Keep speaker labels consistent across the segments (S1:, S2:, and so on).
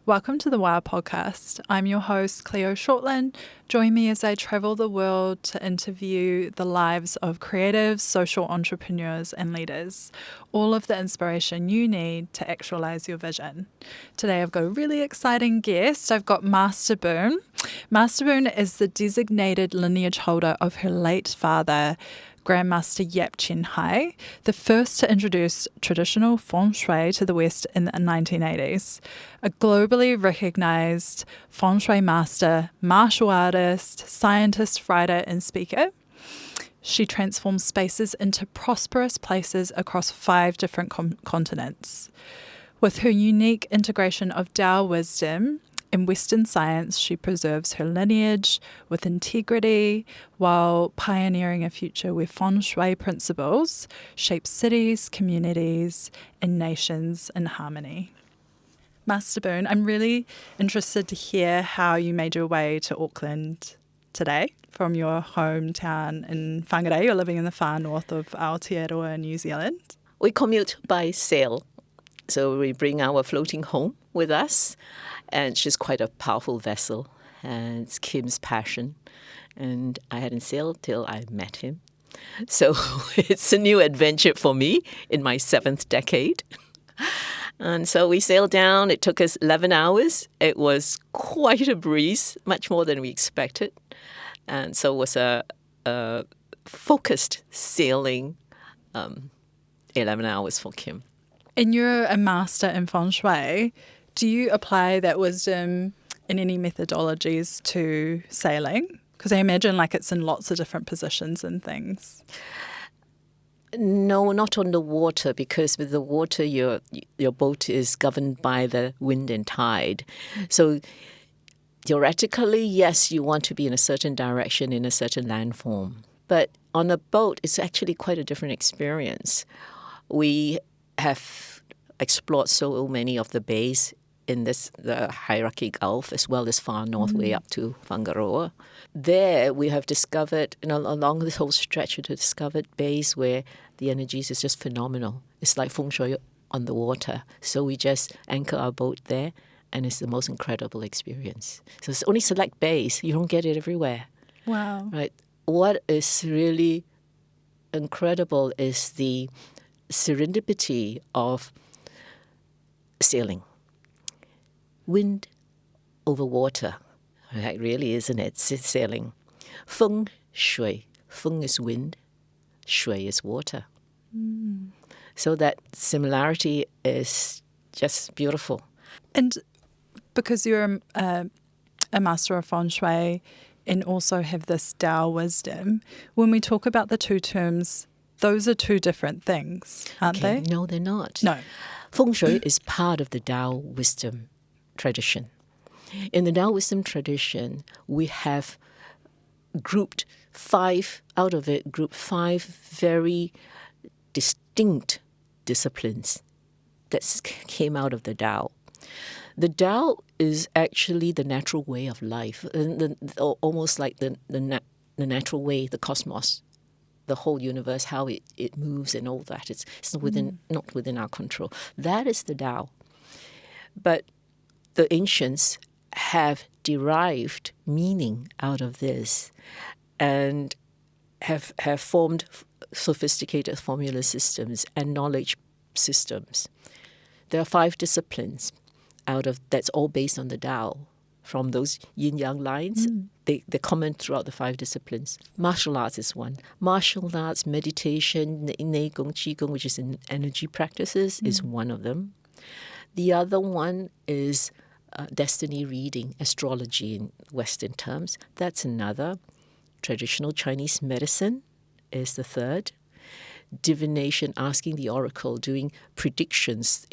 S1: Welcome to the WOW podcast. I'm your host, Cleo Shortland. Join me as I travel the world to interview the lives of creatives, social entrepreneurs, and leaders. All of the inspiration you need to actualize your vision. Today, I've got a really exciting guest. I've got Master Boon. Master Boon is the designated lineage holder of her late father, Grandmaster Yap Cheng Hai, the first to introduce traditional Feng Shui to the West in the 1980s. A globally recognized Feng Shui Master, martial artist, scientist, writer, and speaker. She transforms spaces into prosperous places across 5 different continents. With her unique integration of Tao wisdom in Western science, she preserves her lineage with integrity while pioneering a future where Feng Shui principles shape cities, communities, and nations in harmony. Master Boon, I'm really interested to hear how you made your way to Auckland today from your hometown in Whangarei. You're living in the far north of Aotearoa, New Zealand.
S2: We commute by sail. So we bring our floating home with us. And she's quite a powerful vessel, and it's Kim's passion. And I hadn't sailed till I met him. So it's a new adventure for me in my 7th decade. And so we sailed down. It took us 11 hours. It was quite a breeze, much more than we expected. And so it was a focused sailing 11 hours for Kim.
S1: And you're a master in Feng Shui. Do you apply that wisdom in any methodologies to sailing? Because I imagine it's in lots of different positions and things.
S2: No, not on the water, because with the water, your boat is governed by the wind and tide. So theoretically, yes, you want to be in a certain direction in a certain landform. But on a boat, it's actually quite a different experience. We have explored so many of the bays in the Hierarchy Gulf, as well as far north way up to Whangaroa. There we have discovered, along this whole stretch, we have discovered bays where the energies is just phenomenal. It's like Feng Shui on the water. So we just anchor our boat there, and it's the most incredible experience. So it's only select bays. You don't get it everywhere.
S1: Wow.
S2: Right. What is really incredible is the serendipity of sailing. Wind over water, right? Really, isn't it? Sailing. Feng Shui. Feng is wind. Shui is water. So that similarity is just beautiful.
S1: And because you're a master of Feng Shui and also have this Tao wisdom, when we talk about the two terms, those are two different things, aren't they?
S2: No, they're not.
S1: No.
S2: Feng Shui is part of the Tao wisdom tradition. In the Tao wisdom tradition, we have grouped 5 very distinct disciplines that came out of the Tao. The Tao is actually the natural way of life, almost like the natural way, the cosmos, the whole universe, how it moves and all that. It's not within our control. That is the Tao. But the ancients have derived meaning out of this and have formed sophisticated formula systems and knowledge systems. There are 5 disciplines that's all based on the Tao. From those yin-yang lines, they're common throughout the 5 disciplines. Martial arts is one. Martial arts, meditation, Nei Gong, Qi Gong, which is in energy practices, is one of them. The other one is destiny reading, astrology in Western terms. That's another. Traditional Chinese medicine is the third. Divination, asking the oracle, doing predictions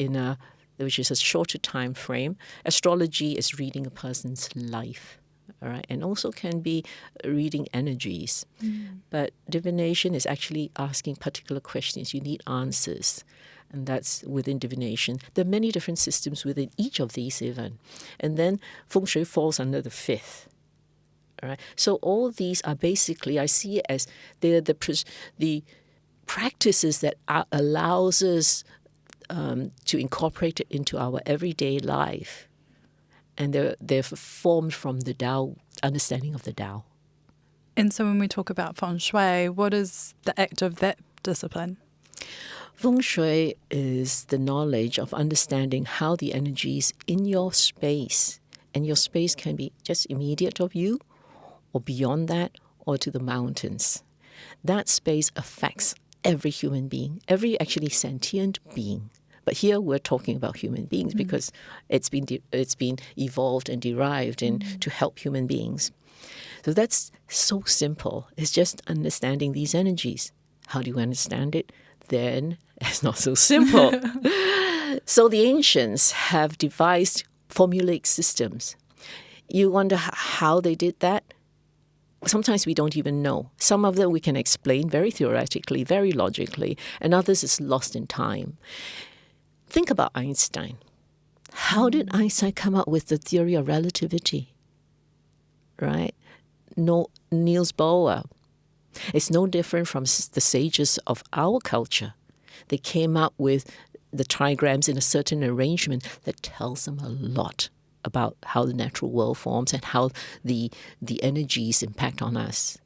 S2: which is a shorter time frame. Astrology is reading a person's life, all right, and also can be reading energies. But divination is actually asking particular questions. You need answers. And that's within divination. There are many different systems within each of these even. And then Feng Shui falls under the 5th. All right? So all these are basically, I see it as they're the practices that allows us to incorporate it into our everyday life and they're formed from the Tao, understanding of the Tao.
S1: And so when we talk about Feng Shui, what is the act of that discipline?
S2: Feng Shui is the knowledge of understanding how the energies in your space, and your space can be just immediate of you, or beyond that, or to the mountains. That space affects every human being, every actually sentient being. But here we're talking about human beings because it's been evolved and derived to help human beings. So that's so simple. It's just understanding these energies. How do you understand it? Then it's not so simple. So the ancients have devised formulaic systems. You wonder how they did that? Sometimes we don't even know. Some of them we can explain very theoretically, very logically, and others is lost in time. Think about Einstein. How did Einstein come up with the theory of relativity? Right? No, Niels Bohr. It's no different from the sages of our culture. They came up with the trigrams in a certain arrangement that tells them a lot about how the natural world forms and how the energies impact on us.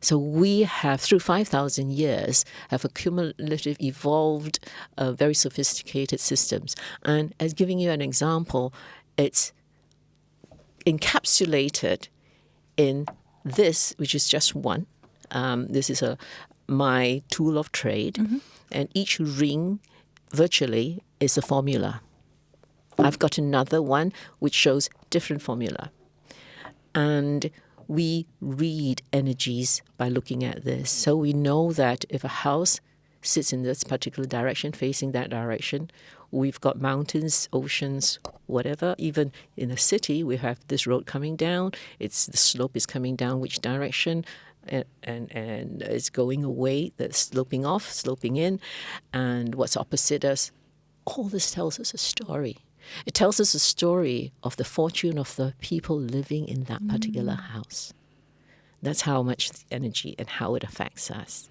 S2: So we have, through 5,000 years, have accumulative, evolved, very sophisticated systems. And as giving you an example, it's encapsulated in this, which is just one. This is my tool of trade, and each ring virtually is a formula. I've got another one which shows different formula. And we read energies by looking at this. So we know that if a house sits in this particular direction, facing that direction, we've got mountains, oceans, whatever. Even in a city, we have this road coming down. The slope is coming down which direction, and it's going away, that's sloping off, sloping in, and what's opposite us. All this tells us a story. It tells us a story of the fortune of the people living in that particular house. That's how much energy and how it affects us.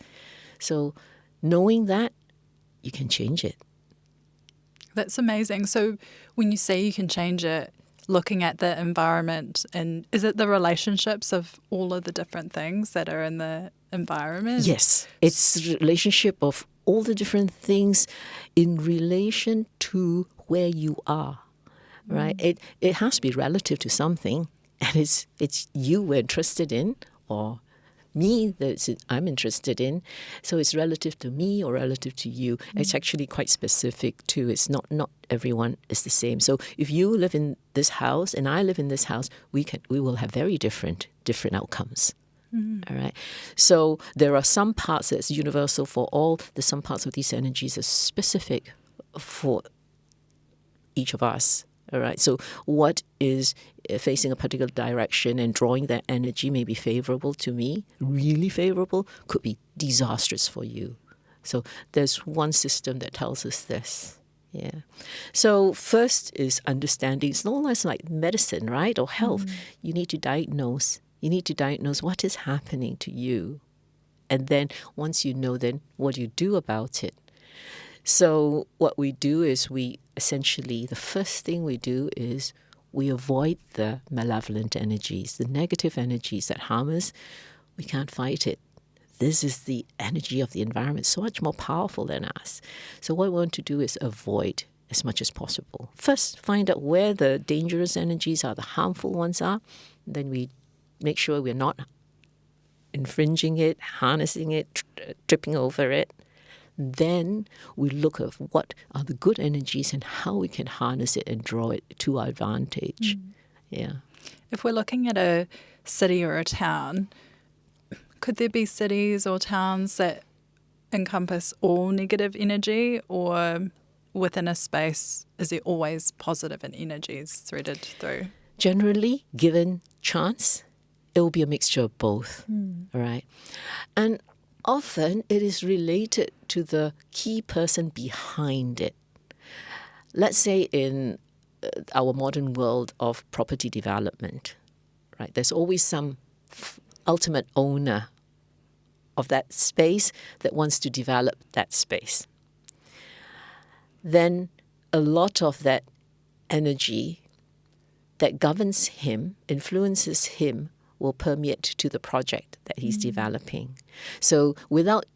S2: So knowing that, you can change it.
S1: That's amazing. So when you say you can change it, looking at the environment, and is it the relationships of all of the different things that are in the environment?
S2: Yes, it's the relationship of all the different things in relation to where you are, right? It has to be relative to something, and it's you we're interested in, or me that I'm interested in. So it's relative to me or relative to you. It's actually quite specific too. It's not everyone is the same. So if you live in this house and I live in this house, we will have very different outcomes. All right. So there are some parts that's universal for all. There's some parts of these energies are specific for each of us. All right. So what is facing a particular direction and drawing that energy may be favorable to me, really favorable, could be disastrous for you. So there's one system that tells us this. Yeah. So first is understanding. It's not less like medicine, right? Or health. You need to diagnose. You need to diagnose what is happening to you. And then once you know, then what do you do about it? So what we do is the first thing we do is we avoid the malevolent energies, the negative energies that harm us. We can't fight it. This is the energy of the environment, so much more powerful than us. So what we want to do is avoid as much as possible. First, find out where the dangerous energies are, the harmful ones are. Then we make sure we're not infringing it, harnessing it, tripping over it. Then we look at what are the good energies and how we can harness it and draw it to our advantage. Yeah.
S1: If we're looking at a city or a town, could there be cities or towns that encompass all negative energy, or within a space, is there always positive energies threaded through?
S2: Generally, given chance, it will be a mixture of both. All right. And often it is related to the key person behind it. Let's say in our modern world of property development, right? There's always some ultimate owner of that space that wants to develop that space. Then a lot of that energy that governs him, influences him, will permeate to the project that he's developing. So without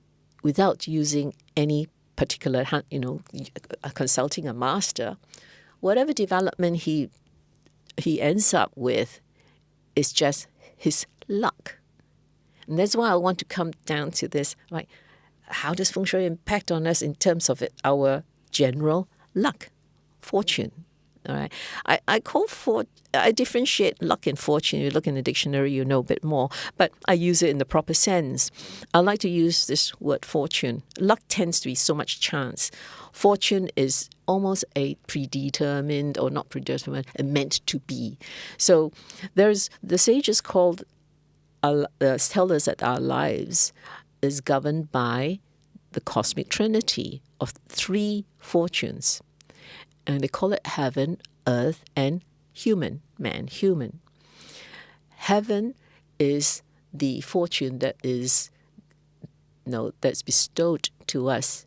S2: using any particular, consulting a master, whatever development he ends up with is just his luck. And that's why I want to come down to this, like, how does Feng Shui impact on us in terms of our general luck, fortune? All right. I differentiate luck and fortune. You look in the dictionary, you know a bit more, but I use it in the proper sense. I like to use this word fortune. Luck tends to be so much chance. Fortune is almost a predetermined, or not predetermined, and meant to be. So there's the sages tell us that our lives is governed by the cosmic trinity of three fortunes. And they call it heaven, earth, and human. Heaven is the fortune that is, that's bestowed to us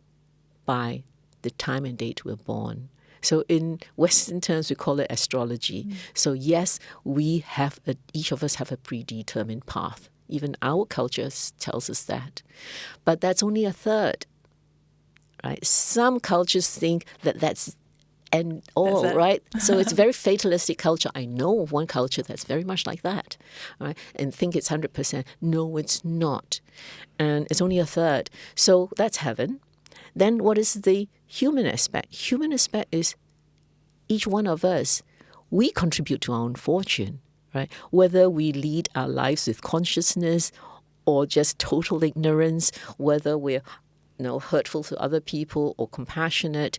S2: by the time and date we're born. So in Western terms, we call it astrology. So yes, each of us have a predetermined path. Even our culture tells us that. But that's only a third, right? Some cultures think that that's and all, right? So it's very fatalistic culture. I know of one culture that's very much like that, right? And think it's 100%. No, it's not. And it's only a third. So that's heaven. Then what is the human aspect? Human aspect is each one of us, we contribute to our own fortune, right? Whether we lead our lives with consciousness or just total ignorance, whether we're hurtful to other people or compassionate,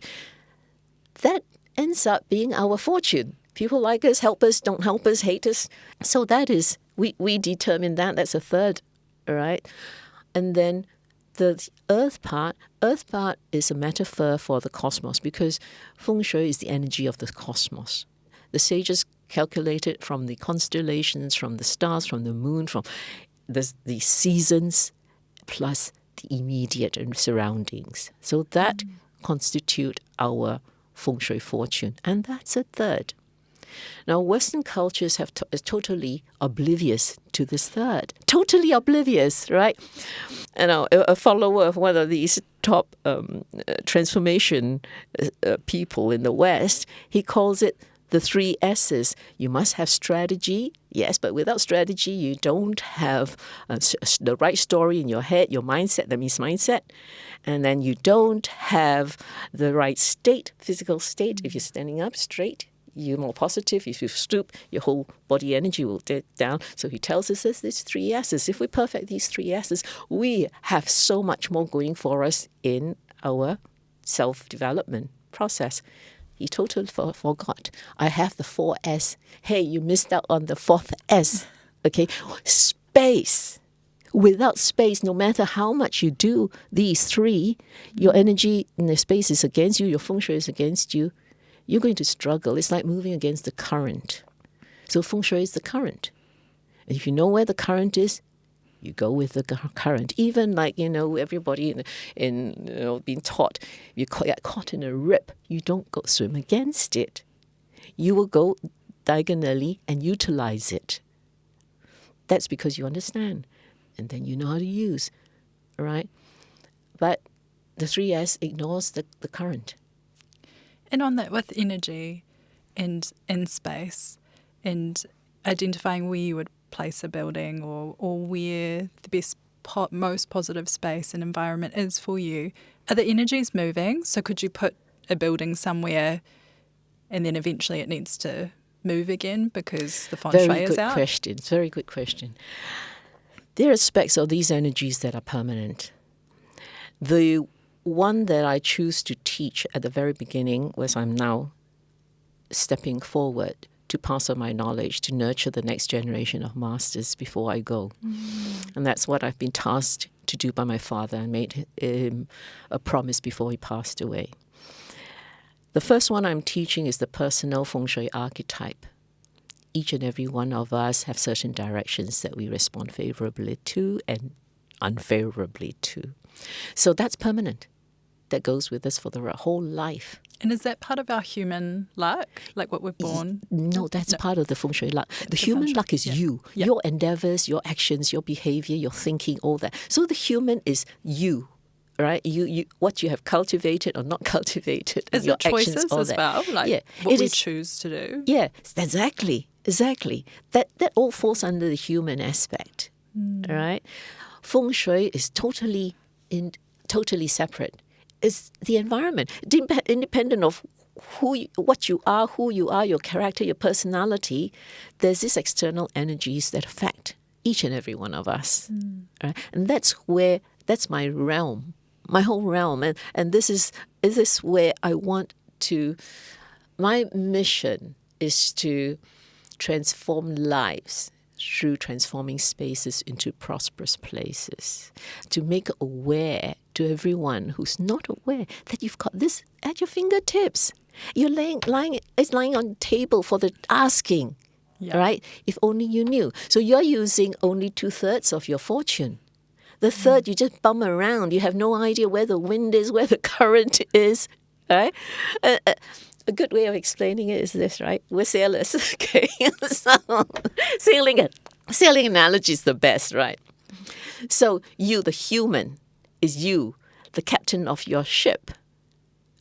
S2: that ends up being our fortune. People like us, help us, don't help us, hate us. So that is, we determine that. That's a third, all right? And then the earth part is a metaphor for the cosmos, because Feng Shui is the energy of the cosmos. The sages calculated from the constellations, from the stars, from the moon, from the seasons, plus the immediate surroundings. So that constitute our Feng Shui fortune, and that's a third. Now, Western cultures is totally oblivious to this third. Totally oblivious, right? A follower of one of these top transformation people in the West, he calls it the 3 S's. You must have strategy, yes, but without strategy, you don't have the right story in your head, your mindset, that means mindset. And then you don't have the right state, physical state. If you're standing up straight, you're more positive. If you stoop, your whole body energy will dip down. So he tells us these 3 S's. If we perfect these 3 S's, we have so much more going for us in our self-development process. He totally forgot. I have the 4 S. Hey, you missed out on the 4th S. Okay, space. Without space, no matter how much you do these 3, your energy in the space is against you, your Feng Shui is against you. You're going to struggle. It's like moving against the current. So Feng Shui is the current. And if you know where the current is, you go with the current. Even like, everybody being taught, you get caught in a rip, you don't go swim against it. You will go diagonally and utilize it. That's because you understand. And then you know how to use, right? But the 3S ignores the current.
S1: And on that, with energy and in space and identifying where you would place a building or where the best, most positive space and environment is for you, are the energies moving? So could you put a building somewhere and then eventually it needs to move again because the Feng Shui is out?
S2: Very good question. There are aspects of these energies that are permanent. The one that I choose to teach at the very beginning, was I'm now stepping forward to pass on my knowledge, to nurture the next generation of masters before I go. And that's what I've been tasked to do by my father, and made him a promise before he passed away. The first one I'm teaching is the personal Feng Shui archetype. Each and every one of us have certain directions that we respond favorably to and unfavorably to. So that's permanent. that goes with us for the whole life.
S1: And is that part of our human luck, like what we're born?
S2: No, that's part of the Feng Shui luck. The
S1: The
S2: human
S1: Feng Shui,
S2: luck is
S1: yeah.
S2: you,
S1: Yeah.
S2: your endeavors, your actions, your behavior, your thinking, all that. So the human is you, right? You what you have cultivated or not cultivated.
S1: Is
S2: your
S1: it choices
S2: actions, all
S1: as
S2: that.
S1: well? Like
S2: Yeah,
S1: what
S2: it
S1: we
S2: is-
S1: choose to do?
S2: Yeah, exactly. That all falls under the human aspect, right? Feng Shui is totally separate. It's the environment, independent of what you are, who you are, your character, your personality. There's these external energies that affect each and every one of us, right? And that's my realm, my whole realm, and this is where I want to. My mission is to transform lives through transforming spaces into prosperous places, to make aware to everyone who's not aware that you've got this at your fingertips. You're it's lying on the table for the asking, right? If only you knew. So you're using only 2/3 of your fortune. The third, you just bum around. You have no idea where the wind is, where the current is, right? A good way of explaining it is this, right? We're sailors, okay? So sailing analogy is the best, right? So you, the human, is you, the captain of your ship,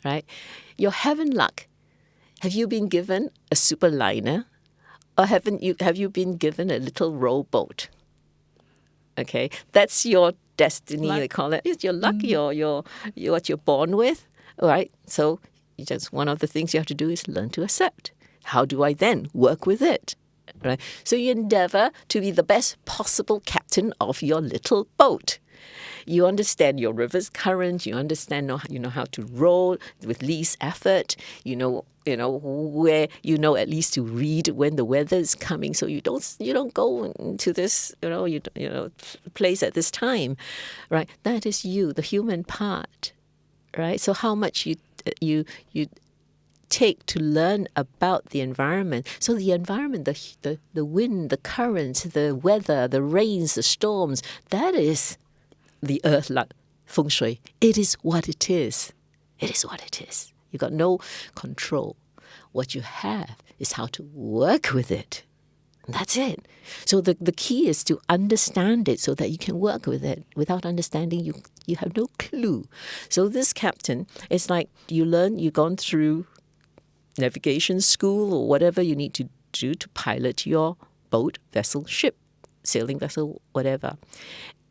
S2: right? Your heaven luck. Have you been given a super liner, or have you been given a little rowboat? Okay, that's your destiny.
S1: Luck.
S2: They call it. It's your luck. Your what you're born with, all right? So just one of the things you have to do is learn to accept. How do I then work with it? Right? So you endeavor to be the best possible captain of your little boat. You understand your river's current. You understand how to row with least effort. You know where at least to read when the weather is coming. So you don't go into this place at this time, right? That is you, the human part, right? So how much you take to learn about the environment. So the environment, the wind, the currents, the weather, the rains, the storms, that is the earth luck, Feng Shui. It is what it is. It is what it is. You got no control. What you have is how to work with it. And that's it. So the key is to understand it so that you can work with it. Without understanding, you have no clue. So this captain, it's like you've gone through navigation school or whatever you need to do to pilot your boat, vessel, ship, sailing vessel, whatever.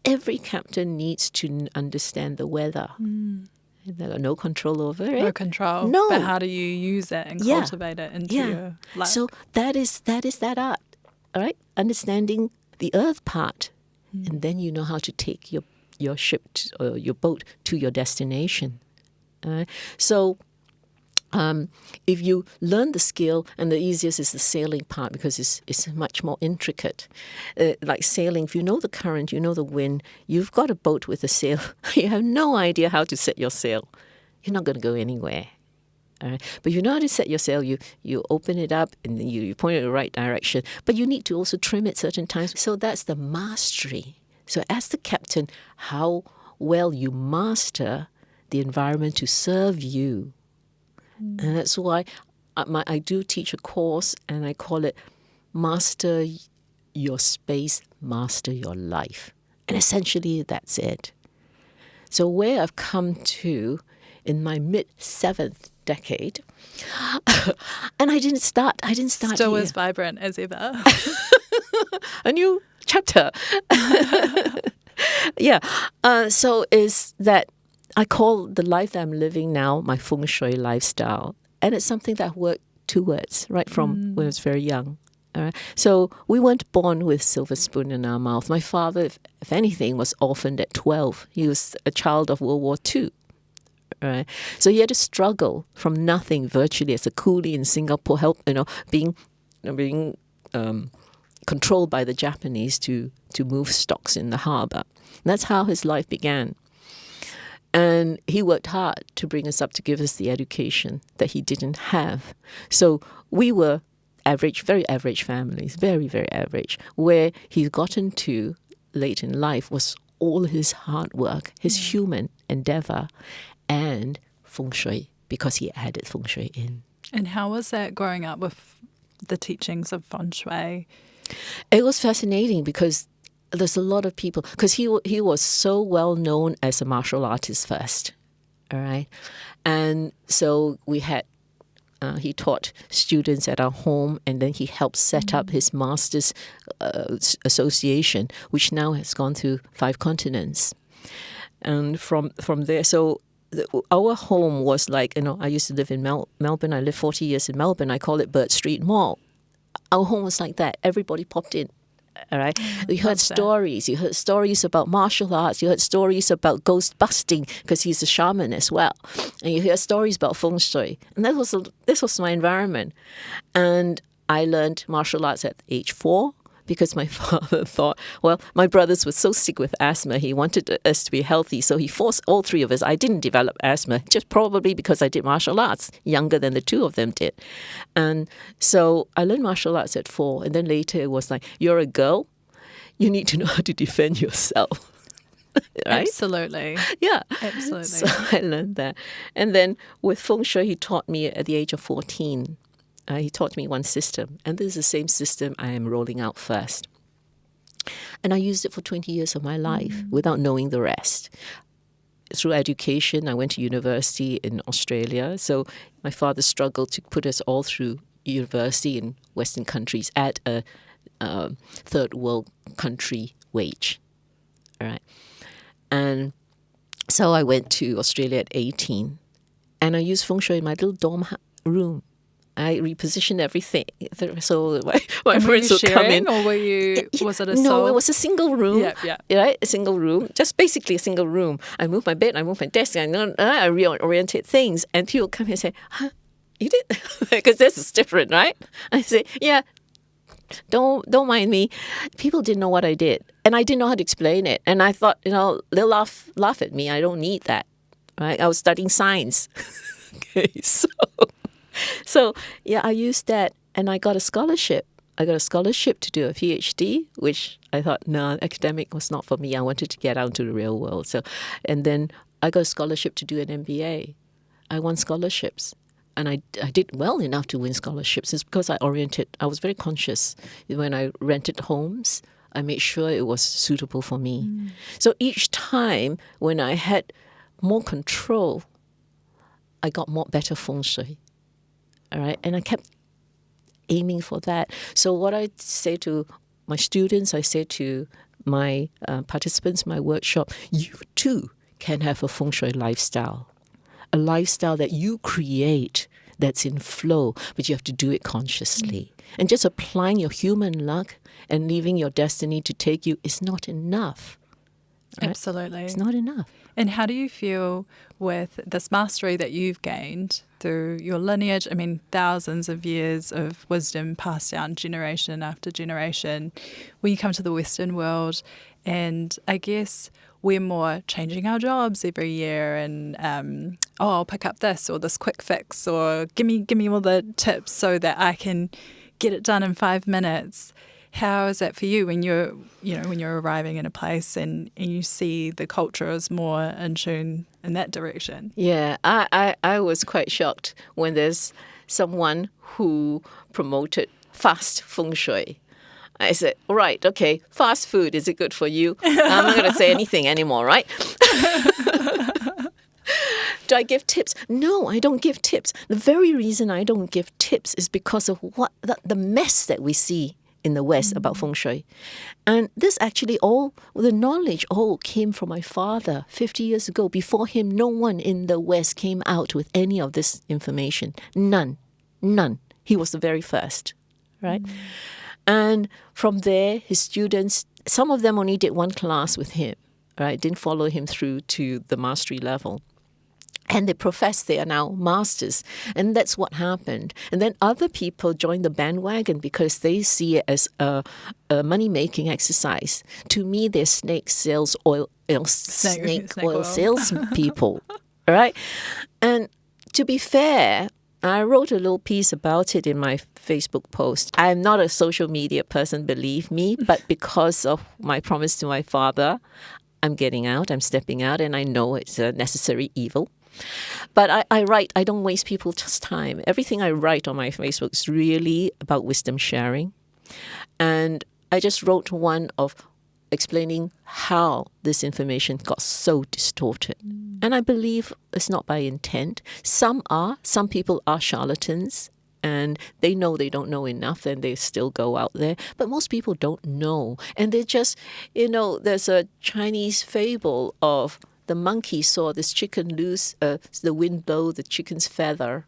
S2: Every captain needs to understand the weather. They've got no control over it.
S1: No control.
S2: No.
S1: But how do you use it and cultivate it into your life?
S2: So that is that art, all right? Understanding the earth part. And then you know how to take your ship or your boat to your destination. All right? So if you learn the skill, and the easiest is the sailing part because it's much more intricate. Like sailing, if you know the current, you know the wind, you've got a boat with a sail, you have no idea how to set your sail. You're not going to go anywhere. All right? But you know how to set your sail, you open it up and you point it in the right direction, but you need to also trim it certain times. So that's the mastery. So as the captain, how well you master the environment to serve you. And that's why I do teach a course, and I call it Master Your Space, Master Your Life. And essentially, that's it. So where I've come to in my mid-7th decade, and I didn't start
S1: Still
S2: here.
S1: as vibrant as ever.
S2: A new chapter. Yeah. So is that I call the life that I'm living now my Feng Shui lifestyle. And it's something that I've worked towards right from when I was very young. So we weren't born with silver spoon in our mouth. My father, if anything, was orphaned at 12. He was a child of World War II. Right? So he had to struggle from nothing virtually as a coolie in Singapore, being controlled by the Japanese to move stocks in the harbour. And that's how his life began. And he worked hard to bring us up, to give us the education that he didn't have. So we were average, very average families, very, very average. Where he's gotten to late in life was all his hard work, his human endeavor, and Feng Shui, because he added Feng Shui in.
S1: And how was that growing up with the teachings of Feng Shui?
S2: It was fascinating because there's a lot of people, because he was so well known as a martial artist first, all right? And so we had, he taught students at our home, and then he helped set up his master's association, which now has gone through 5 continents. And from there, so our home was like, I used to live in Melbourne. I lived 40 years in Melbourne. I call it Bird Street Mall. Our home was like that. Everybody popped in. All right. You heard stories. You heard stories about martial arts. You heard stories about ghost busting, because he's a shaman as well. And you hear stories about Feng Shui. And this was my environment. And I learned martial arts at age 4. Because my father thought, well, my brothers were so sick with asthma, he wanted us to be healthy. So he forced all 3 of us. I didn't develop asthma, just probably because I did martial arts, younger than the 2 of them did. And so I learned martial arts at 4. And then later it was like, you're a girl, you need to know how to defend yourself. Right?
S1: Absolutely.
S2: Yeah.
S1: Absolutely.
S2: So I learned that. And then with Feng Shui, he taught me at the age of 14. He taught me one system, and this is the same system I am rolling out first. And I used it for 20 years of my life without knowing the rest. Through education, I went to university in Australia. So my father struggled to put us all through university in Western countries at a third world country wage. All right. And so I went to Australia at 18, and I used Feng Shui in my little dorm room. I repositioned everything, so my friends would come in.
S1: Or were you? Was it a
S2: No, it was a single room.
S1: Yeah.
S2: Right, a single room, just basically a single room. I moved my bed, I moved my desk, and I reoriented things. And people come here and say, "Huh, you did?" Because this is different, right? I say, "Yeah, don't mind me." People didn't know what I did, and I didn't know how to explain it. And I thought, they'll laugh at me. I don't need that, right? I was studying science. Okay, So, yeah, I used that, and I got a scholarship. I got a scholarship to do a PhD, which I thought, no, academic was not for me. I wanted to get out into the real world. And then I got a scholarship to do an MBA. I won scholarships, and I did well enough to win scholarships. It's because I was very conscious. When I rented homes, I made sure it was suitable for me. So each time when I had more control, I got better Feng Shui. All right, and I kept aiming for that. So what I say to my students, I say to my participants in my workshop, you too can have a Feng Shui lifestyle, a lifestyle that you create that's in flow, but you have to do it consciously. And just applying your human luck and leaving your destiny to take you is not enough. Right?
S1: Absolutely.
S2: It's not enough.
S1: And how do you feel with this mastery that you've gained through your lineage? I mean, thousands of years of wisdom passed down generation after generation. When you come to the Western world, and I guess we're more changing our jobs every year, and I'll pick up this or this quick fix, or give me all the tips so that I can get it done in 5 minutes. How is that for you when you're arriving in a place and you see the culture is more in tune in that direction?
S2: Yeah, I was quite shocked when there's someone who promoted fast Feng Shui. I said, all right, okay, fast food, is it good for you? I'm not going to say anything anymore, right? Do I give tips? No, I don't give tips. The very reason I don't give tips is because of the mess that we see in the West about Feng Shui. And this actually the knowledge all came from my father 50 years ago. Before him, no one in the West came out with any of this information. None. He was the very first, right? And from there, his students, some of them only did one class with him, right? Didn't follow him through to the mastery level. And they profess they are now masters. And that's what happened. And then other people joined the bandwagon because they see it as a money-making exercise. To me, they're snake oil salespeople, right? And to be fair, I wrote a little piece about it in my Facebook post. I'm not a social media person, believe me, but because of my promise to my father, I'm getting out, I'm stepping out, and I know it's a necessary evil. But I write, I don't waste people's time. Everything I write on my Facebook is really about wisdom sharing. And I just wrote one of explaining how this information got so distorted. And I believe it's not by intent. Some people are charlatans, and they know they don't know enough, and they still go out there. But most people don't know. And they just, there's a Chinese fable of the monkey saw this chicken lose, the wind blow the chicken's feather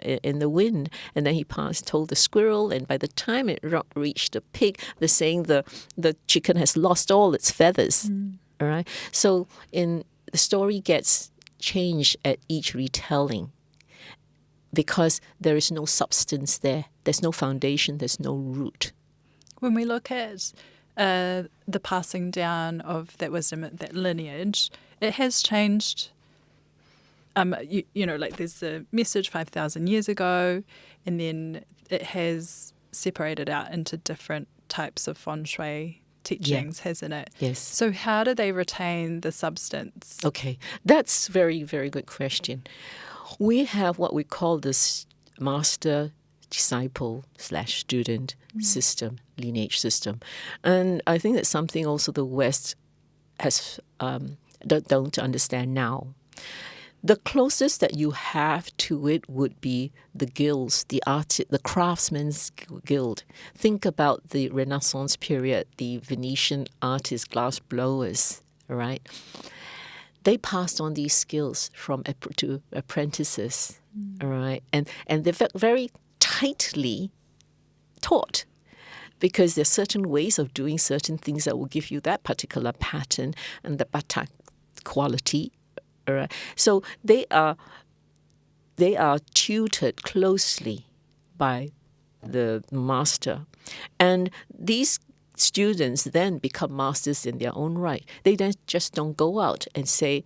S2: in the wind, and then he told the squirrel, and by the time it reached the pig, they're saying the chicken has lost all its feathers. All right. So the story gets changed at each retelling because there is no substance there. There's no foundation. There's no root.
S1: When we look at the passing down of that wisdom, that lineage, it has changed. Like there's a message 5,000 years ago, and then it has separated out into different types of Feng Shui teachings, hasn't it?
S2: Yes.
S1: So how do they retain the substance?
S2: Okay, that's very, very good question. We have what we call this master disciple / student system, lineage system. And I think that's something also the West has don't understand now. The closest that you have to it would be the guilds, the craftsmen's guild. Think about the Renaissance period, the Venetian artists, glass blowers, all right? They passed on these skills to apprentices, all right? And they're very tightly taught, because there's certain ways of doing certain things that will give you that particular pattern and the batak quality. Right. So they are tutored closely by the master, and these students then become masters in their own right. They then just don't go out and say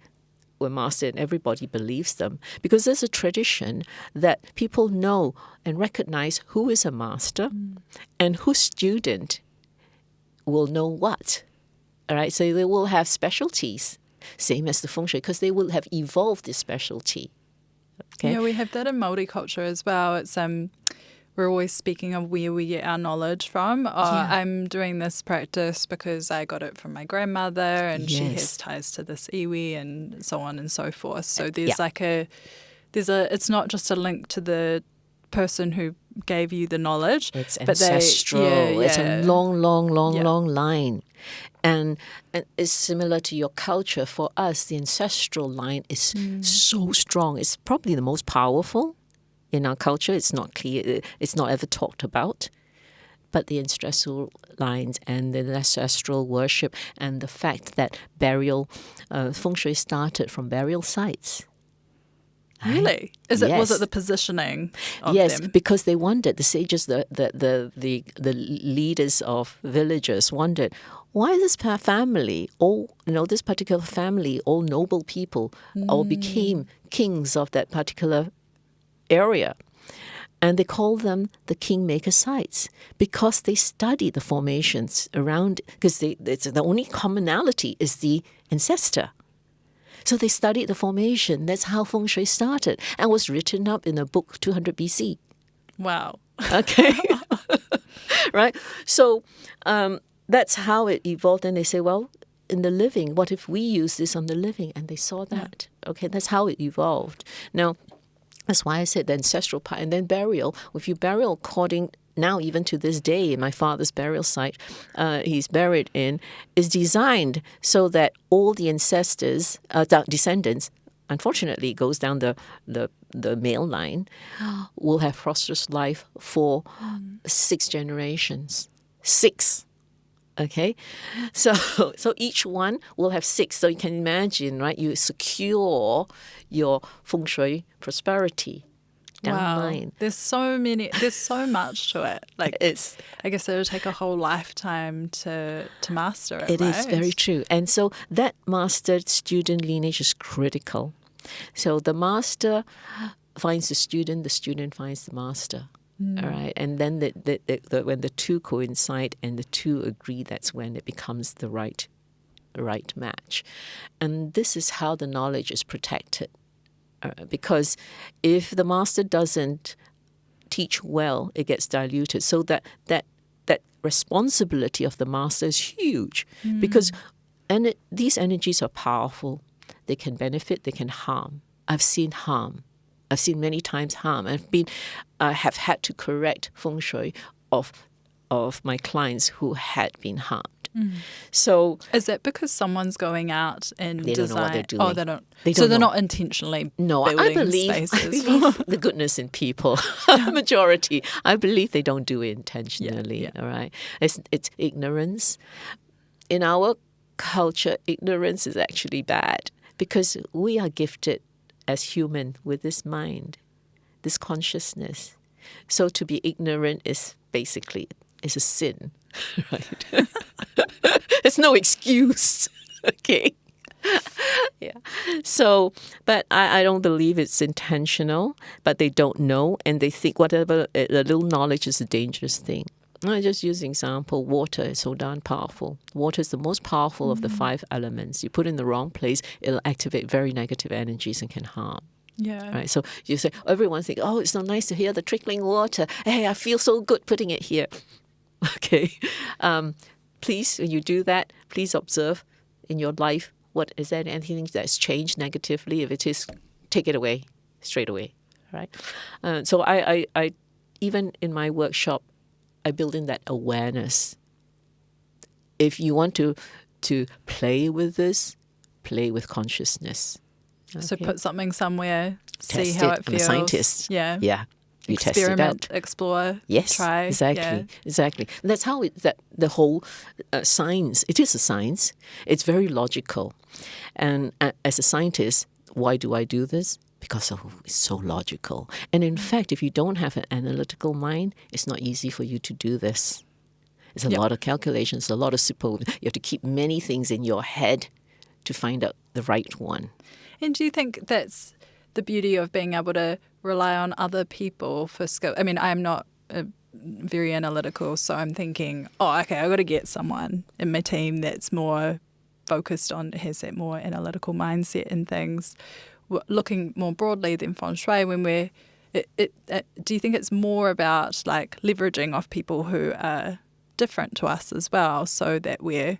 S2: we're master and everybody believes them, because there's a tradition that people know and recognize who is a master and whose student will know what. All right, so they will have specialties. Same as the Feng Shui, because they will have evolved this specialty. Okay?
S1: Yeah, we have that in Māori culture as well. It's we're always speaking of where we get our knowledge from. I'm doing this practice because I got it from my grandmother, and she has ties to this iwi, and so on and so forth. So there's it's not just a link to the person who gave you the knowledge.
S2: It's ancestral. It's a long line. And it's similar to your culture. For us, the ancestral line is so strong. It's probably the most powerful in our culture. It's not clear. It's not ever talked about. But the ancestral lines and the ancestral worship, and the fact that burial, Feng Shui started from burial sites.
S1: Really? Was it the positioning of them?
S2: Yes, because they wondered, the sages, the leaders of villages wondered, why this family, this particular family, all noble people, all became kings of that particular area. And they call them the kingmaker sites, because they study the formations around, because the only commonality is the ancestor. So they studied the formation. That's how Feng Shui started, and was written up in a book 200 BC.
S1: Wow.
S2: Okay. Right? So that's how it evolved. And they say, well, in the living, what if we use this on the living? And they saw that. Okay, that's how it evolved. Now, that's why I said the ancestral part. And then burial. If you burial according, now even to this day, in my father's burial site, he's buried in, is designed so that all the ancestors, descendants, unfortunately it goes down the male line, will have prosperous life for 6 generations. 6. Okay, so each one will have 6. So you can imagine, right? You secure your Feng Shui prosperity down the line.
S1: There's so much to it. Like I guess it would take a whole lifetime to master it.
S2: It is very true. And so that master-student lineage is critical. So the master finds the student finds the master. All right, and then when the two coincide and the two agree, that's when it becomes the right match. And this is how the knowledge is protected. Because if the master doesn't teach well, it gets diluted. So that responsibility of the master is huge, because these energies are powerful. They can benefit, they can harm. I've seen harm. I've seen many times harm. I have had to correct feng shui of my clients who had been harmed. So
S1: is that because someone's going out and
S2: they don't know what they're doing?
S1: Oh, they don't.
S2: They
S1: so
S2: don't
S1: they're
S2: know.
S1: not intentionally
S2: No,
S1: building
S2: I believe the goodness in people. Majority, I believe they don't do it intentionally. All right, it's ignorance. In our culture, ignorance is actually bad, because we are gifted as human with this mind, this consciousness. So to be ignorant is basically a sin, right? It's no excuse, okay? Yeah. So, but I don't believe it's intentional, but they don't know, and they think whatever, a little knowledge is a dangerous thing. I just use an example. Water is so darn powerful. Water is the most powerful of the 5 elements. You put it in the wrong place, it'll activate very negative energies and can harm.
S1: Yeah.
S2: Right. So you say, everyone thinks, oh, it's so nice to hear the trickling water. Hey, I feel so good putting it here. Okay. Please, when you do that, please observe in your life, what is there anything that's changed negatively? If it is, take it away straight away. Right. So I even in my workshop, I build in that awareness. If you want to play with this, play with consciousness. Okay.
S1: So put something somewhere, see
S2: Test
S1: how it feels.
S2: I'm a scientist.
S1: Yeah.
S2: Yeah. You
S1: Experiment,
S2: test it out.
S1: explore,
S2: Yes,
S1: try.
S2: exactly, exactly. And that's how that the whole science. It is a science. It's very logical, and as a scientist, why do I do this? Because it's so logical. And in fact, if you don't have an analytical mind, it's not easy for you to do this. It's a lot of calculations, a lot of you have to keep many things in your head to find out the right one.
S1: And do you think that's the beauty of being able to rely on other people for skill? I mean, I'm not very analytical, so I'm thinking, oh, okay, I've got to get someone in my team that's more focused on, has that more analytical mindset and things. Looking more broadly than Feng Shui, when do you think it's more about like leveraging off people who are different to us as well, so that we're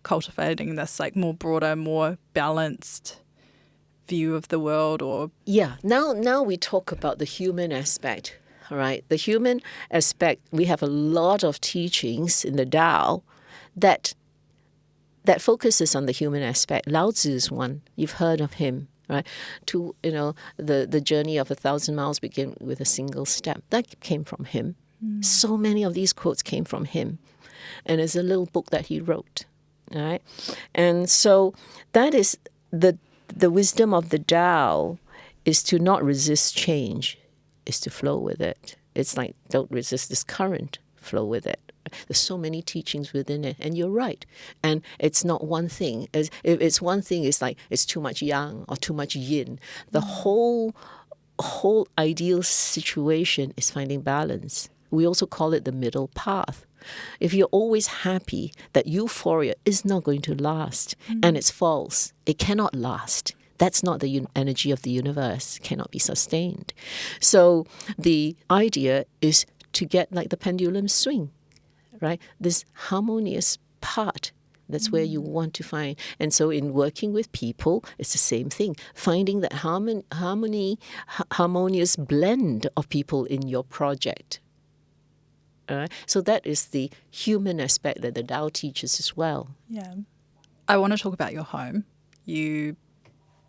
S1: cultivating this like more broader, more balanced view of the world? Or
S2: now we talk about the human aspect. All right, the human aspect, we have a lot of teachings in the Tao that focuses on the human aspect. Lao Tzu is one. You've heard of him, right? The journey of 1,000 miles begin with a single step. That came from him. So many of these quotes came from him, and it's a little book that he wrote. All right, and so that is the wisdom of the Tao, is to not resist change, is to flow with it. It's like, don't resist this current, flow with it. There's so many teachings within it, and you're right. And it's not one thing. If it's one thing, it's like it's too much yang or too much yin. The whole ideal situation is finding balance. We also call it the middle path. If you're always happy, that euphoria is not going to last, and it's false. It cannot last. That's not the energy of the universe. It cannot be sustained. So the idea is to get like the pendulum swing, right? This harmonious part. That's where you want to find. And so in working with people, it's the same thing. Finding that harmonious blend of people in your project. All right? So that is the human aspect that the Tao teaches as well.
S1: Yeah. I want to talk about your home. You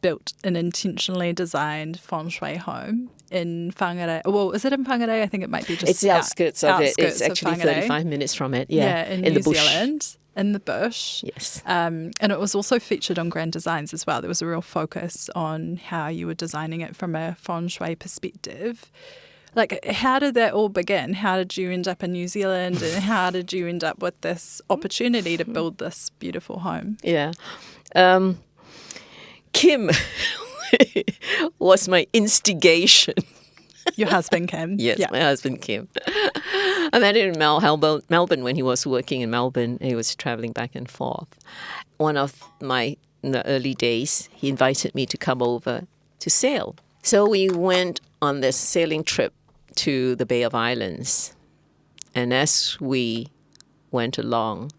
S1: built an intentionally designed Feng Shui home in Whangarei. Well, is it in Whangarei? I think it might be just
S2: it's the outskirts of it. It's actually
S1: Whangarei.
S2: 35 minutes from it. Yeah,
S1: in
S2: the
S1: New
S2: bush.
S1: Zealand, in the bush.
S2: Yes.
S1: And it was also featured on Grand Designs as well. There was a real focus on how you were designing it from a Feng Shui perspective. Like, how did that all begin? How did you end up in New Zealand, and how did you end up with this opportunity to build this beautiful home?
S2: Yeah. Kim was my instigation.
S1: Your husband, Kim?
S2: Yes, my husband, Kim. I met him in Melbourne when he was working in Melbourne. He was traveling back and forth. In the early days, he invited me to come over to sail So we went on this sailing trip to the Bay of Islands. And as we went along,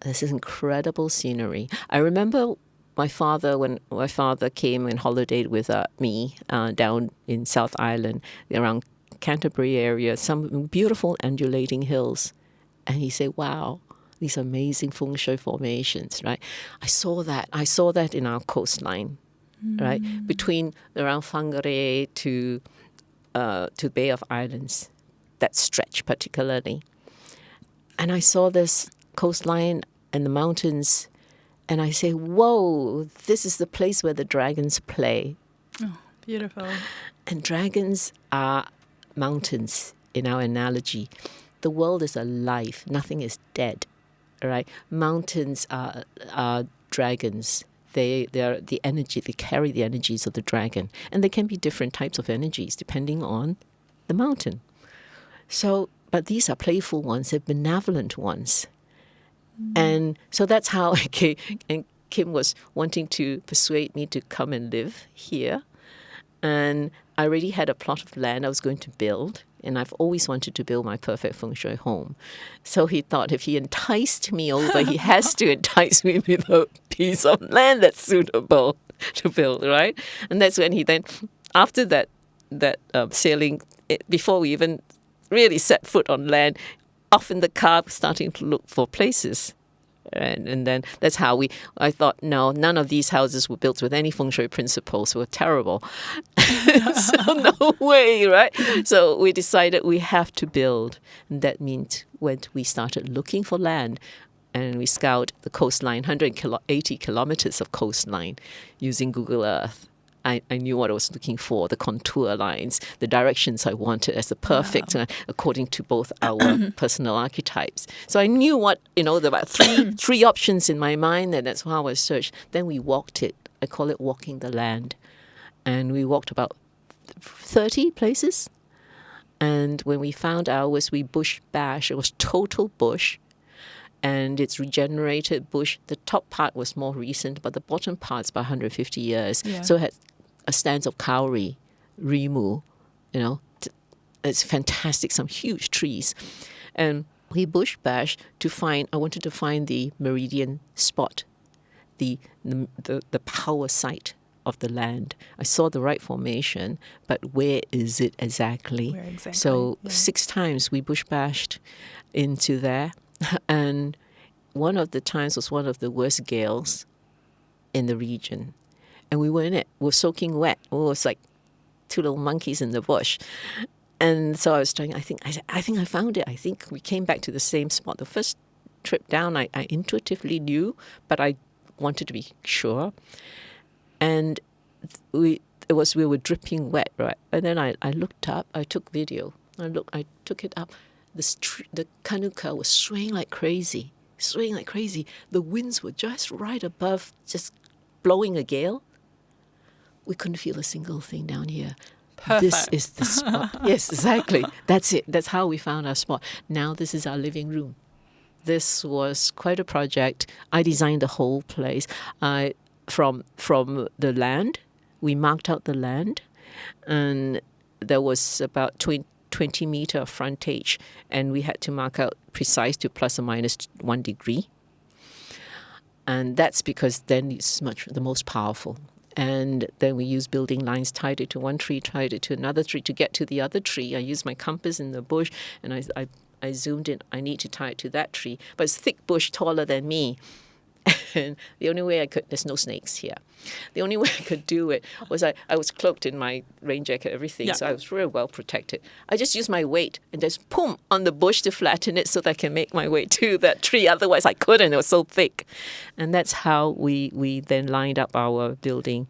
S2: this is incredible scenery. I remember when my father came and holidayed with me down in South Island, around Canterbury area, some beautiful undulating hills. And he said, wow, these amazing Feng Shui formations, right? I saw that in our coastline, right? Between around Whangarei to Bay of Islands, that stretch particularly. And I saw this coastline and the mountains, and I say, whoa, this is the place where the dragons play.
S1: Oh, beautiful. And
S2: dragons are mountains in our analogy. The world is alive. Nothing is dead, right? Mountains are dragons. They are the energy. They carry the energies of the dragon. And they can be different types of energies depending on the mountain. So, but these are playful ones. They're benevolent ones. And so that's how Kim was wanting to persuade me to come and live here. And I already had a plot of land I was going to build. And I've always wanted to build my perfect Feng Shui home. So he thought if he enticed me over, he has to entice me with a piece of land that's suitable to build, right? And that's when he then, after that sailing, before we even really set foot on land, off in the car starting to look for places. And then that's how I thought, no, none of these houses were built with any Feng Shui principles. Were terrible. So no way, right? So we decided we have to build. And that means when we started looking for land, and we scoured the coastline, 180 kilometers of coastline using Google Earth. I knew what I was looking for, the contour lines, the directions I wanted as the perfect, according to both our personal archetypes. So I knew there were about three options in my mind, and that's how I searched. Then we walked it. I call it walking the land. And we walked about 30 places. And when we found ours, we bush bashed. It was total bush. And it's regenerated bush. The top part was more recent, but the bottom part's about 150 years. Yeah. So it had a stance of kauri, rimu, it's fantastic, some huge trees. And we bush bashed I wanted to find the meridian spot, the power site of the land. I saw the right formation, but where is it exactly? So 6 times we bush bashed into there. And one of the times was one of the worst gales in the region. And we were in it. We were soaking wet. It was like 2 little monkeys in the bush. And so I was trying, I think I found it. I think we came back to the same spot. The first trip down, I intuitively knew, but I wanted to be sure. And we were dripping wet, right? And then I looked up, I took video. I took it up. The kanuka was swaying like crazy. The winds were just right above, just blowing a gale. We couldn't feel a single thing down here. Perfect. This is the spot. Yes, exactly. That's it. That's how we found our spot. Now this is our living room. This was quite a project. I designed the whole place. From the land, we marked out the land, and there was about 20 meter of frontage, and we had to mark out precise to plus or minus 1 degree. And that's because then it's the most powerful. And then we used building lines, tied it to one tree, tied it to another tree to get to the other tree. I used my compass in the bush, and I zoomed in. I need to tie it to that tree. But it's thick bush, taller than me. And the only way there's no snakes here. The only way I could do it was I was cloaked in my rain jacket, everything, so I was very well protected. I just used my weight and just boom on the bush to flatten it so that I can make my way to that tree. Otherwise, I couldn't. It was so thick. And that's how we then lined up our building.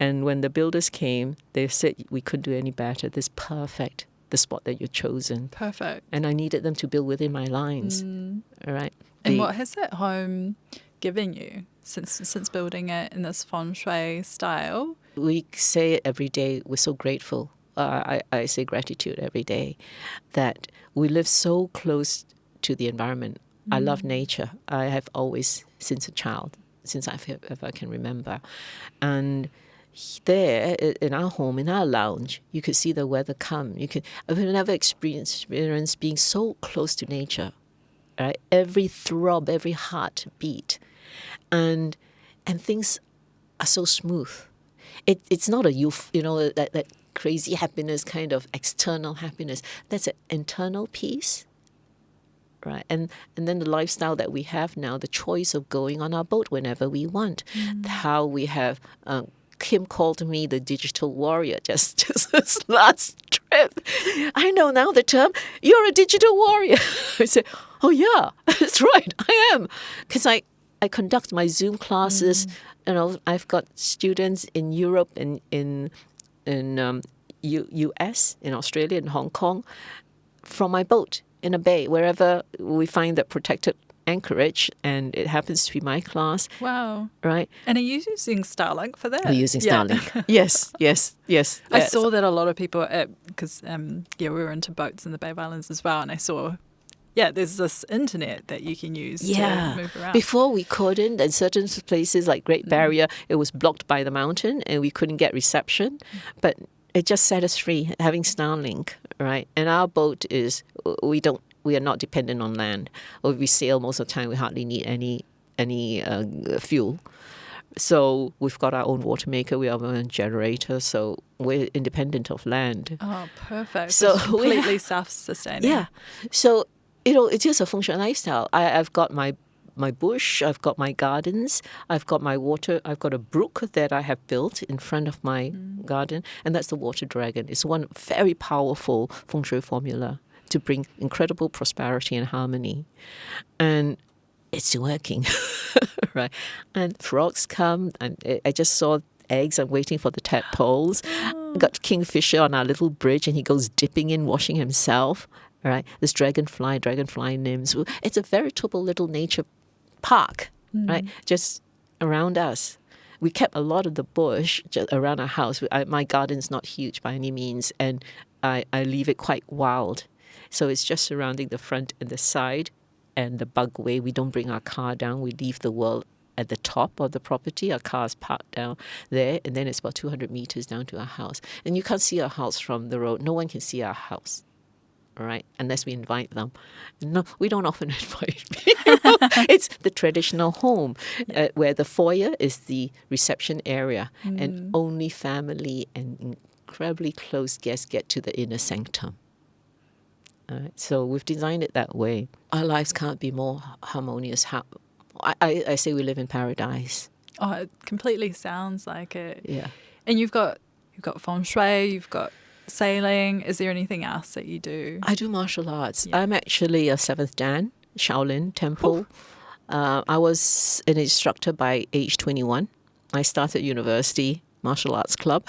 S2: And when the builders came, they said we couldn't do any better. This is perfect, the spot that you've chosen.
S1: Perfect.
S2: And I needed them to build within my lines. All right.
S1: And what has that home given you since building it in this Feng Shui style?
S2: We say it every day. We're so grateful. I say gratitude every day that we live so close to the environment. I love nature. I have always, since a child, since I can remember. And there in our home, in our lounge, you could see the weather come. I've never experienced being so close to nature. Right? Every throb, every heartbeat, and things are so smooth. It's not that crazy happiness, kind of external happiness. That's an internal peace. Right, and then the lifestyle that we have now, the choice of going on our boat whenever we want, how we have. Kim called me the digital warrior just this last trip. I know now the term. You're a digital warrior. I said, oh yeah, that's right, I am, because I conduct my Zoom classes. I've got students in Europe and in US, in Australia, in Hong Kong, from my boat in a bay, wherever we find that protected anchorage, and it happens to be my class.
S1: Wow.
S2: Right.
S1: And are you using Starlink for that?
S2: We're using Starlink. Yes.
S1: I saw that a lot of people, because we were into boats in the Bay of Islands as well, and I saw, there's this internet that you can use to move around.
S2: Before we couldn't, and certain places like Great Barrier, it was blocked by the mountain and we couldn't get reception. But it just set us free, having Starlink, right? And our boat we are not dependent on land. Or we sail most of the time, we hardly need any fuel. So we've got our own water maker, we have our own generator, so we're independent of land.
S1: Oh, perfect.
S2: So
S1: it's completely self-sustaining.
S2: Yeah. So, it's just a functional lifestyle. I've got my bush, I've got my gardens, I've got my water, I've got a brook that I have built in front of my garden, and that's the water dragon. It's one very powerful Feng Shui formula to bring incredible prosperity and harmony. And it's working, right? And frogs come, and I just saw eggs. I'm waiting for the tadpoles. Got kingfisher on our little bridge, and he goes dipping in, washing himself. Right? This dragonfly nymphs. It's a veritable little nature park, right? Just around us. We kept a lot of the bush just around our house. My garden's not huge by any means, and I leave it quite wild. So it's just surrounding the front and the side and the bugway. We don't bring our car down. We leave the world at the top of the property. Our car's parked down there, and then it's about 200 meters down to our house. And you can't see our house from the road. No one can see our house. Right, unless we invite them. No, we don't often invite people. It's the traditional home where the foyer is the reception area, and only family and incredibly close guests get to the inner sanctum. So we've designed it that way. Our lives can't be more harmonious. I say we live in paradise.
S1: Oh, it completely sounds like it.
S2: Yeah.
S1: And you've got Feng Shui, you've got sailing. Is there anything else that you do?
S2: I do martial arts. Yeah. I'm actually a 7th Dan, Shaolin Temple. I was an instructor by age 21. I started university, martial arts club,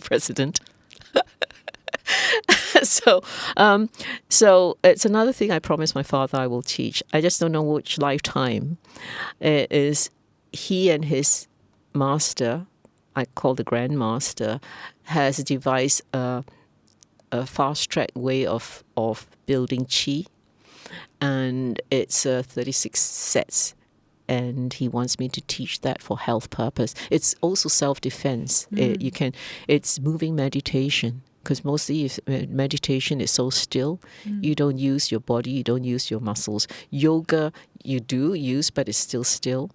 S2: president. So it's another thing I promised my father I will teach. I just don't know which lifetime. It is he and his master, I call the Grandmaster, has devised a fast-track way of building qi, and it's 36 sets, and he wants me to teach that for health purpose. It's also self-defense. It's moving meditation, because mostly if meditation is so still, you don't use your body, you don't use your muscles. Yoga you do use, but it's still.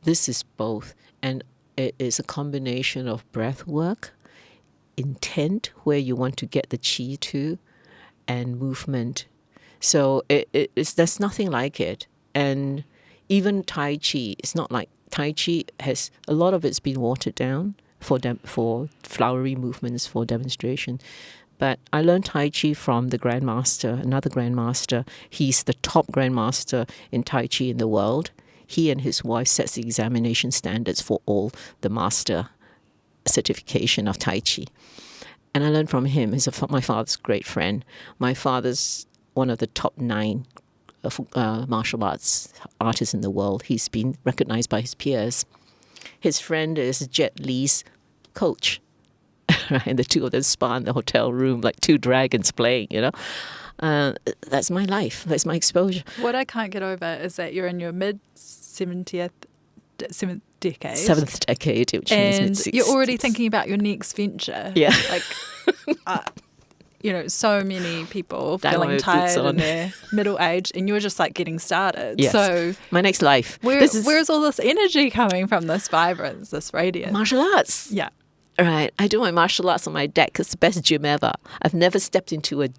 S2: This is both, and it is a combination of breath work, intent, where you want to get the qi to, and movement. So there's nothing like it. And even Tai Chi, it's not like Tai Chi has, a lot of it's been watered down for flowery movements, for demonstration. But I learned Tai Chi from the Grandmaster, another Grandmaster. He's the top Grandmaster in Tai Chi in the world. He and his wife sets the examination standards for all the master certification of Tai Chi. And I learned from him. He's my father's great friend. My father's one of the top 9 martial arts artists in the world. He's been recognized by his peers. His friend is Jet Li's coach. And the two of them spar in the hotel room like 2 dragons playing, That's my life. That's my exposure.
S1: What I can't get over is that you're in your mid-70th seventh decade.
S2: Seventh decade, which means
S1: And
S2: mid-60s.
S1: you're already thinking about your next venture.
S2: Yeah.
S1: Like, so many people
S2: Dynamo
S1: feeling
S2: boots
S1: tired
S2: on.
S1: in their middle age, and you're just like getting started.
S2: Yes.
S1: So
S2: My next life.
S1: where's all this energy coming from, this vibrance, this radiance?
S2: Martial arts.
S1: Yeah.
S2: Right. I do my martial arts on my deck. It's the best gym ever. I've never stepped into a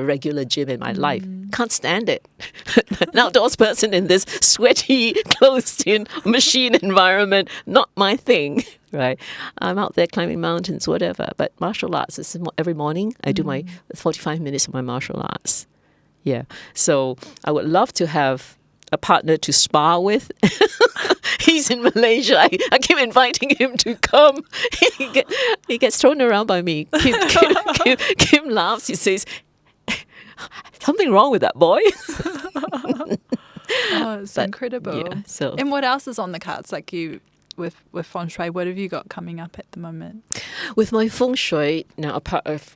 S2: regular gym in my life. Can't stand it. An outdoors person in this sweaty, closed-in machine environment, not my thing. Right. I'm out there climbing mountains, whatever. But martial arts is every morning. I do my 45 minutes of my martial arts. Yeah. So I would love to have a partner to spar with. He's in Malaysia. I keep inviting him to come. He gets thrown around by me. Kim laughs. He says, something wrong with that boy.
S1: It's incredible.
S2: Yeah, so.
S1: And what else is on the cards? Like you, with Feng Shui, what have you got coming up at the moment?
S2: With my Feng Shui, now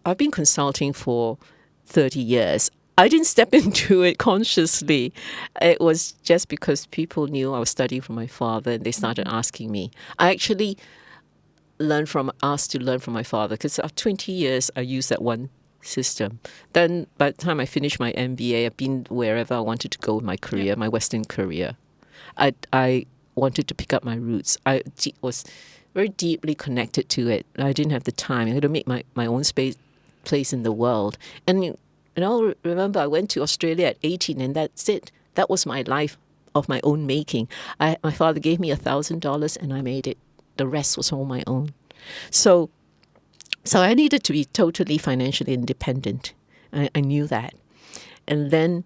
S2: I've been consulting for 30 years. I didn't step into it consciously. It was just because people knew I was studying from my father and they started asking me. I actually asked to learn from my father because after 20 years, I used that one system. Then by the time I finished my MBA, I've been wherever I wanted to go with my career, my Western career. I wanted to pick up my roots. I was very deeply connected to it. I didn't have the time. I had to make my own place in the world. And remember, I went to Australia at 18, and that's it. That was my life of my own making. My father gave me $1,000, and I made it. The rest was all my own. So I needed to be totally financially independent. I knew that. And then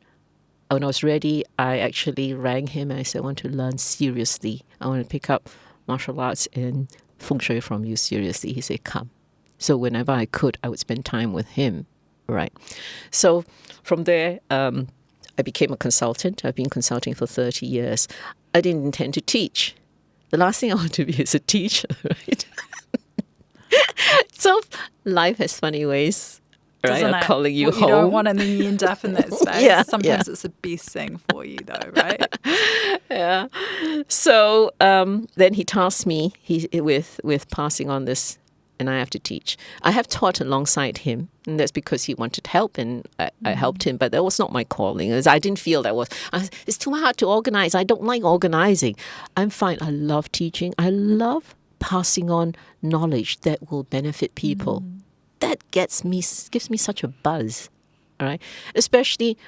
S2: when I was ready, I actually rang him and I said, I want to learn seriously. I want to pick up martial arts and Feng Shui from you seriously. He said, come. So whenever I could, I would spend time with him. Right. So from there, I became a consultant. I've been consulting for 30 years. I didn't intend to teach. The last thing I want to be is a teacher, right? So life has funny ways, right?
S1: Doesn't
S2: Of
S1: it?
S2: calling you
S1: What
S2: home.
S1: You don't want, and then you end up in that space.
S2: Yeah,
S1: Sometimes
S2: yeah.
S1: it's the best thing for you, though, right?
S2: Yeah. So then he tasked me with passing on this, and I have to teach. I have taught alongside him, and that's because he wanted help, and I helped him. But that was not my calling. I didn't feel it's too hard to organize. I don't like organizing. I'm fine. I love teaching. I love passing on knowledge that will benefit people. That gives me such a buzz, all right? Especially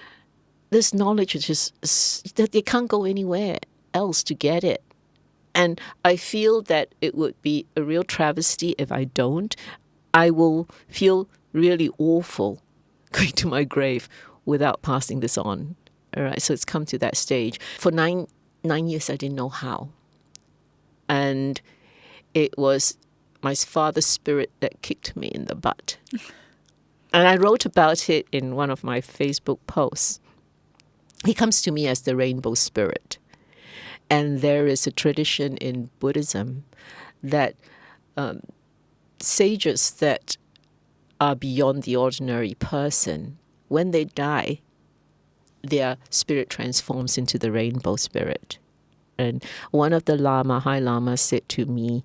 S2: this knowledge is just that they can't go anywhere else to get it. And I feel that it would be a real travesty if I don't. I will feel really awful going to my grave without passing this on. All right, so it's come to that stage. For nine years, I didn't know how. And it was my father's spirit that kicked me in the butt. And I wrote about it in one of my Facebook posts. He comes to me as the rainbow spirit. And there is a tradition in Buddhism that sages that are beyond the ordinary person, when they die, their spirit transforms into the rainbow spirit. And one of the High Lama said to me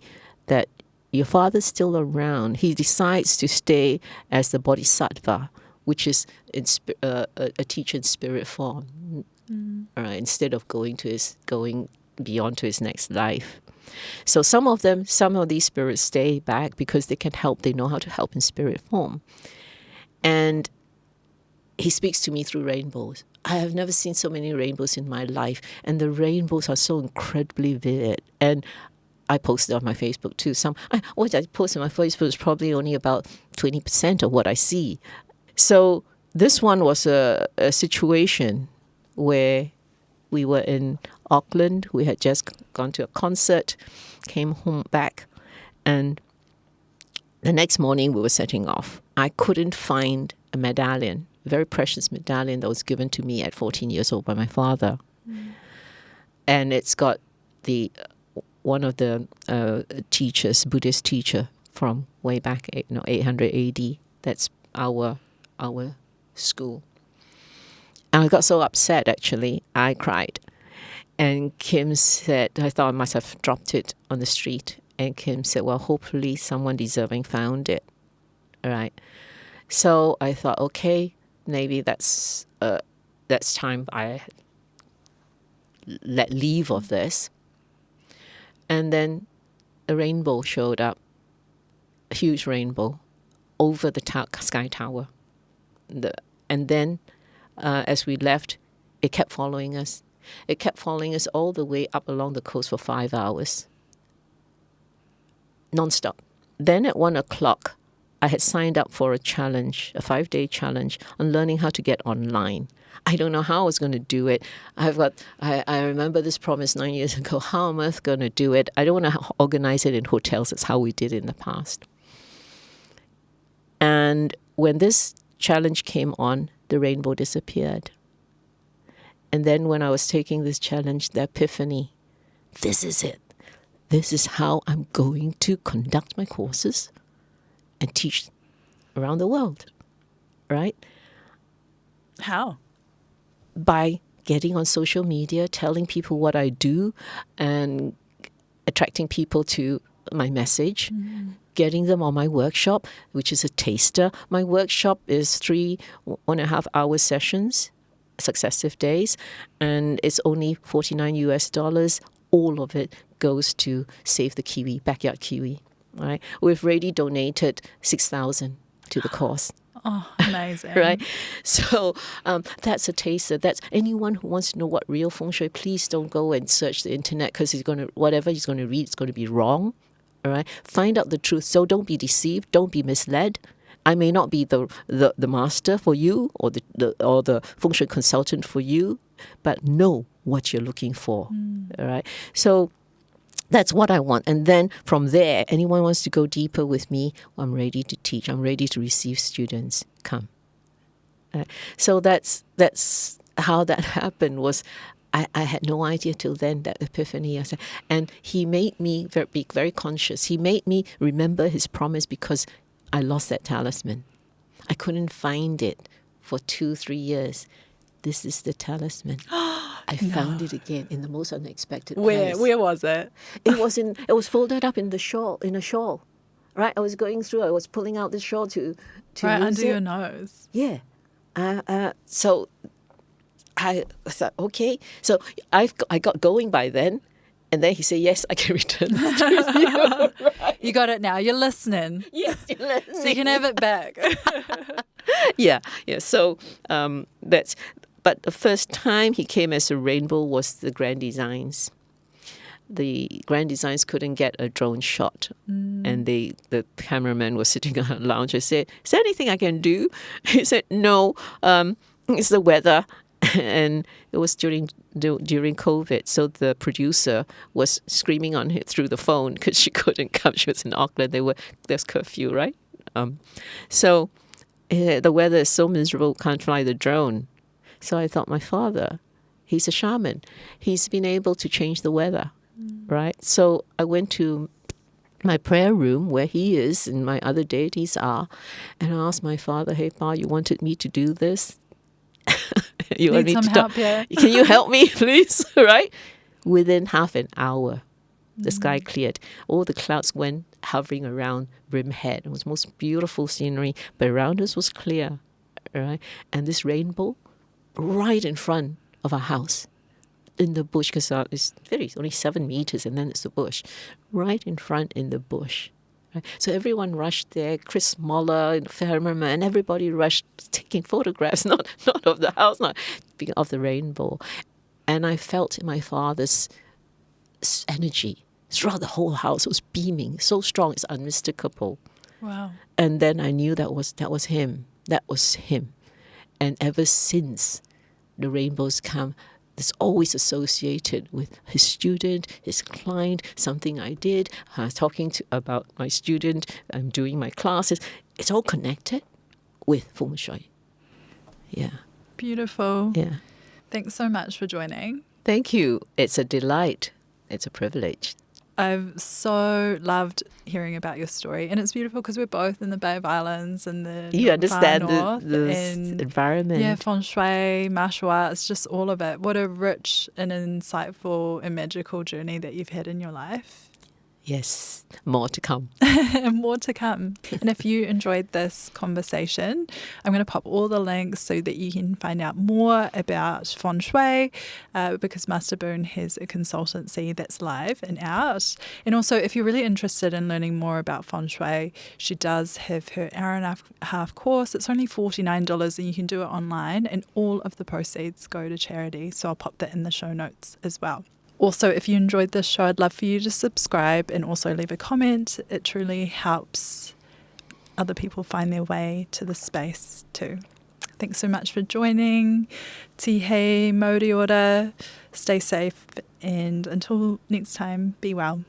S2: that your father's still around. He decides to stay as the Bodhisattva, which is a teacher in spirit form, instead of going beyond to his next life. So some of these spirits stay back because they can help. They know how to help in spirit form. And he speaks to me through rainbows. I have never seen so many rainbows in my life, and the rainbows are so incredibly vivid. And I posted on my Facebook too. What I posted on my Facebook is probably only about 20% of what I see. So this one was a situation where we were in Auckland. We had just gone to a concert, came home back, and the next morning we were setting off. I couldn't find a medallion, a very precious medallion that was given to me at 14 years old by my father. And it's got one of the teachers, Buddhist teacher from way back, 800 AD. That's our school. And I got so upset, actually, I cried. And Kim said, I thought I must have dropped it on the street. And Kim said, well, hopefully someone deserving found it. All right. So I thought, okay, maybe that's time I let leave of this. And then a rainbow showed up, a huge rainbow, over the Sky Tower. And then as we left, it kept following us. It kept following us all the way up along the coast for 5 hours, non-stop. Then at 1 o'clock, I had signed up for a challenge, a 5-day challenge on learning how to get online. I don't know how I was going to do it. I remember this promise 9 years ago. How am I going to do it? I don't want to organize it in hotels. It's how we did it in the past. And when this challenge came on, the rainbow disappeared. And then when I was taking this challenge, the epiphany, this is it. This is how I'm going to conduct my courses and teach around the world, right?
S1: How?
S2: By getting on social media, telling people what I do and attracting people to my message, getting them on my workshop, which is a taster. My workshop is 3 1.5-hour sessions, successive days, and it's only $49. All of it goes to Save the Kiwi, Backyard Kiwi. Right? We've already donated 6,000 to the cause.
S1: Oh, amazing.
S2: Right? So that's a taster. That's anyone who wants to know what real Feng Shui, please don't go and search the internet, because whatever he's going to read is going to be wrong. All right? Find out the truth. So don't be deceived. Don't be misled. I may not be the master for you or the Feng Shui consultant for you, but know what you're looking for. All right? So that's what I want. And then from there, anyone wants to go deeper with me, I'm ready to teach. I'm ready to receive students. Come. So that's how that happened. Was I had no idea till then, that epiphany. And he made me be very conscious. He made me remember his promise, because I lost that talisman. I couldn't find it for 2-3 years. This is the talisman. I found it again in the most unexpected place.
S1: Where was it?
S2: It was folded up in a shawl. Right? I was going through, I was pulling out the shawl to
S1: right
S2: use
S1: under
S2: it.
S1: your nose.
S2: Yeah. So I thought, okay. So I got going by then. And then he said, yes, I can return this to you. Right.
S1: You got it now. You're listening.
S2: Yes, you're listening.
S1: So you can have it back.
S2: Yeah. So but the first time he came as a rainbow was the Grand Designs. The Grand Designs couldn't get a drone shot. And the cameraman was sitting on a lounge. I said, is there anything I can do? He said, no, it's the weather. And it was during COVID, so the producer was screaming on her through the phone because she couldn't come. She was in Auckland. There's curfew, right? So the weather is so miserable, can't fly the drone. So I thought, my father, he's a shaman. He's been able to change the weather, right? So I went to my prayer room where he is and my other deities are, and I asked my father, hey, Pa, you wanted me to do this? You
S1: Need some help here?
S2: Can you help me, please? Right? Within half an hour, the sky cleared. All the clouds went hovering around Brimhead. It was the most beautiful scenery, but around us was clear. Right? And this rainbow right in front of our house, in the bush, because it's only 7 meters, and then it's the bush. Right in front in the bush. Right? So everyone rushed there, Chris Moller, Fermerman, everybody rushed taking photographs, not of the house, not of the rainbow. And I felt my father's energy throughout the whole house. It was beaming, so strong, it's unmistakable.
S1: Wow.
S2: And then I knew that was him. That was him. And ever since, the rainbows come, it's always associated with his student, his client, something I did, talking about my student, I'm doing my classes. It's all connected with Feng Shui. Yeah.
S1: Beautiful.
S2: Yeah.
S1: Thanks so much for joining.
S2: Thank you. It's a delight. It's a privilege.
S1: I've so loved hearing about your story, and it's beautiful because we're both in the Bay of Islands and the
S2: You
S1: far
S2: understand
S1: north,
S2: the
S1: and
S2: environment.
S1: yeah, Feng Shui, martial arts, just all of it. What a rich and insightful and magical journey that you've had in your life.
S2: Yes, more to come.
S1: And more to come. And if you enjoyed this conversation, I'm going to pop all the links so that you can find out more about Feng Shui, because Master Boon has a consultancy that's live and out. And also, if you're really interested in learning more about Feng Shui, she does have her hour and a half course. It's only $49 and you can do it online, and all of the proceeds go to charity. So I'll pop that in the show notes as well. Also, if you enjoyed this show, I'd love for you to subscribe and also leave a comment. It truly helps other people find their way to the space too. Thanks so much for joining. Tihei, Modi Ora, stay safe, and until next time, be well.